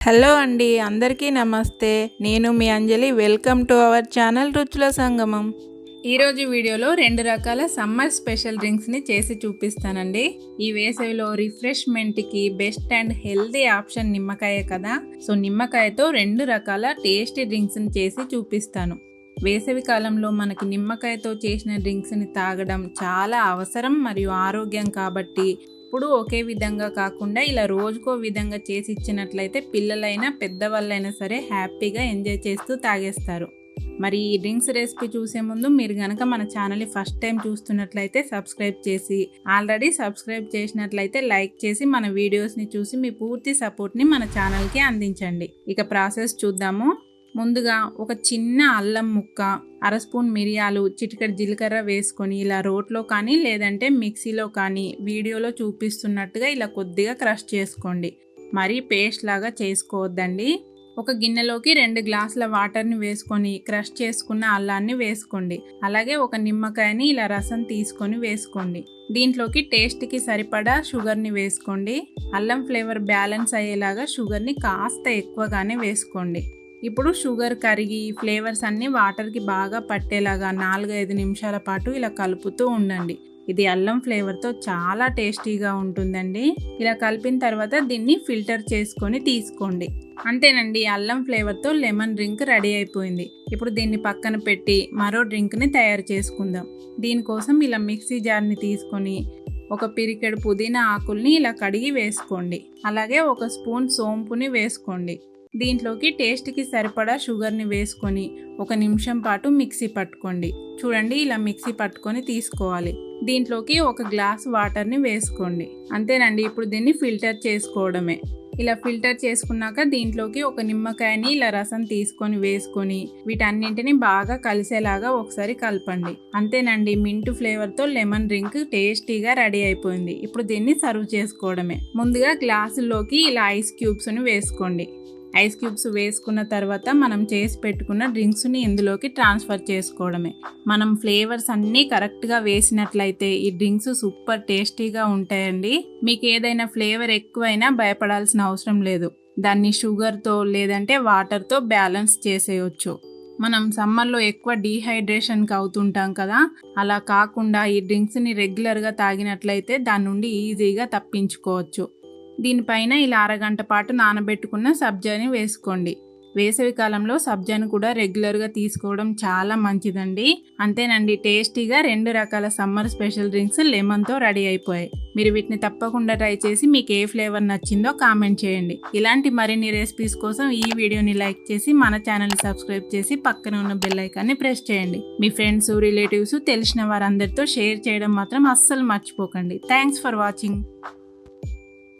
Hello అండి, అందరికీ నమస్తే. నేను మీ అంజలి. వెల్కమ్ టు అవర్ ఛానల్ రుచుల సంగమం. ఈరోజు వీడియోలో 2 రకాల సమ్మర్ స్పెషల్ డ్రింక్స్ని చేసి చూపిస్తానండి. ఈ వేసవిలో రిఫ్రెష్మెంట్కి బెస్ట్ అండ్ హెల్తీ ఆప్షన్ నిమ్మకాయ కదా. సో నిమ్మకాయతో 2 రకాల టేస్టీ డ్రింక్స్ని చేసి చూపిస్తాను. వేసవి కాలంలో మనకి నిమ్మకాయతో చేసిన డ్రింక్స్ని తాగడం చాలా అవసరం మరియు ఆరోగ్యం కాబట్టి ఇప్పుడు ఒకే విధంగా కాకుండా ఇలా రోజుకో విధంగా చేసి ఇచ్చినట్లయితే పిల్లలైనా పెద్దవాళ్ళైనా సరే హ్యాపీగా ఎంజాయ్ చేస్తూ తాగేస్తారు. మరి ఈ డ్రింక్స్ రెసిపీ చూసే ముందు మీరు కనుక మన ఛానల్ని ఫస్ట్ టైం చూస్తున్నట్లయితే సబ్స్క్రైబ్ చేసి, ఆల్రెడీ సబ్స్క్రైబ్ చేసినట్లయితే లైక్ చేసి మన వీడియోస్ని చూసి మీ పూర్తి సపోర్ట్ని మన ఛానల్కి అందించండి. ఇక ప్రాసెస్ చూద్దాము. ముందుగా ఒక చిన్న అల్లం ముక్క, అర స్పూన్ మిరియాలు, చిటికెడు జీలకర్ర వేసుకొని ఇలా రోట్లో కానీ లేదంటే మిక్సీలో కానీ వీడియోలో చూపిస్తున్నట్టుగా ఇలా కొద్దిగా క్రష్ చేసుకోండి. మరీ పేస్ట్ లాగా చేసుకోవద్దండి. ఒక గిన్నెలోకి 2 గ్లాసుల వాటర్ని వేసుకొని క్రష్ చేసుకున్న అల్లాన్ని వేసుకోండి. అలాగే ఒక నిమ్మకాయని ఇలా రసం తీసుకొని వేసుకోండి. దీంట్లోకి టేస్ట్కి సరిపడా షుగర్ని వేసుకోండి. అల్లం ఫ్లేవర్ బ్యాలెన్స్ అయ్యేలాగా షుగర్ని కాస్త ఎక్కువగానే వేసుకోండి. ఇప్పుడు షుగర్ కరిగి ఫ్లేవర్స్ అన్నీ వాటర్కి బాగా పట్టేలాగా 4-5 నిమిషాల పాటు ఇలా కలుపుతూ ఉండండి. ఇది అల్లం ఫ్లేవర్తో చాలా టేస్టీగా ఉంటుందండి. ఇలా కలిపిన తర్వాత దీన్ని ఫిల్టర్ చేసుకొని తీసుకోండి. అంతేనండి, అల్లం ఫ్లేవర్తో లెమన్ డ్రింక్ రెడీ అయిపోయింది. ఇప్పుడు దీన్ని పక్కన పెట్టి మరో డ్రింక్ని తయారు చేసుకుందాం. దీనికోసం ఇలా మిక్సీ జార్ని తీసుకొని ఒక పిరికెడు పుదీనా ఆకుల్ని ఇలా కడిగి వేసుకోండి. అలాగే ఒక స్పూన్ సోంపుని వేసుకోండి. దీంట్లోకి టేస్ట్కి సరిపడా షుగర్ని వేసుకొని 1 నిమిషం పాటు మిక్సీ పట్టుకోండి. చూడండి, ఇలా మిక్సీ పట్టుకొని తీసుకోవాలి. దీంట్లోకి 1 గ్లాస్ వాటర్ని వేసుకోండి. అంతేనండి, ఇప్పుడు దీన్ని ఫిల్టర్ చేసుకోవడమే. ఇలా ఫిల్టర్ చేసుకున్నాక దీంట్లోకి 1 నిమ్మకాయని ఇలా రసం తీసుకొని వేసుకొని వీటన్నింటిని బాగా కలిసేలాగా ఒకసారి కలపండి. అంతేనండి, మింట్ ఫ్లేవర్తో లెమన్ డ్రింక్ టేస్టీగా రెడీ అయిపోయింది. ఇప్పుడు దీన్ని సర్వ్ చేసుకోవడమే. ముందుగా గ్లాసుల్లోకి ఇలా ఐస్ క్యూబ్స్ని వేసుకోండి. ఐస్ క్యూబ్స్ వేసుకున్న తర్వాత మనం చేసి పెట్టుకున్న డ్రింక్స్ని ఇందులోకి ట్రాన్స్ఫర్ చేసుకోవడమే. మనం ఫ్లేవర్స్ అన్నీ కరెక్ట్గా వేసినట్లయితే ఈ డ్రింక్స్ సూపర్ టేస్టీగా ఉంటాయండి. మీకు ఏదైనా ఫ్లేవర్ ఎక్కువైనా భయపడాల్సిన అవసరం లేదు. దాన్ని షుగర్తో లేదంటే వాటర్తో బ్యాలెన్స్ చేసేయచ్చు. మనం సమ్మర్లో ఎక్కువ డీహైడ్రేషన్కి అవుతుంటాం కదా, అలా కాకుండా ఈ డ్రింక్స్ని రెగ్యులర్గా తాగినట్లయితే దాని నుండి ఈజీగా తప్పించుకోవచ్చు. దీనిపైన ఇలా అరగంట పాటు నానబెట్టుకున్న సబ్జాని వేసుకోండి. వేసవి కాలంలో సబ్జాని కూడా రెగ్యులర్గా తీసుకోవడం చాలా మంచిదండి. అంతేనండి, టేస్టీగా 2 రకాల సమ్మర్ స్పెషల్ డ్రింక్స్ లెమన్తో రెడీ అయిపోయాయి. మీరు వీటిని తప్పకుండా ట్రై చేసి మీకు ఏ ఫ్లేవర్ నచ్చిందో కామెంట్ చేయండి. ఇలాంటి మరిన్ని రెసిపీస్ కోసం ఈ వీడియోని లైక్ చేసి మన ఛానల్ని సబ్స్క్రైబ్ చేసి పక్కన ఉన్న బెల్ ఐకాన్ని ప్రెస్ చేయండి. మీ ఫ్రెండ్స్, రిలేటివ్స్, తెలిసిన వారందరితో షేర్ చేయడం మాత్రం అస్సలు మర్చిపోకండి. Thanks for watching.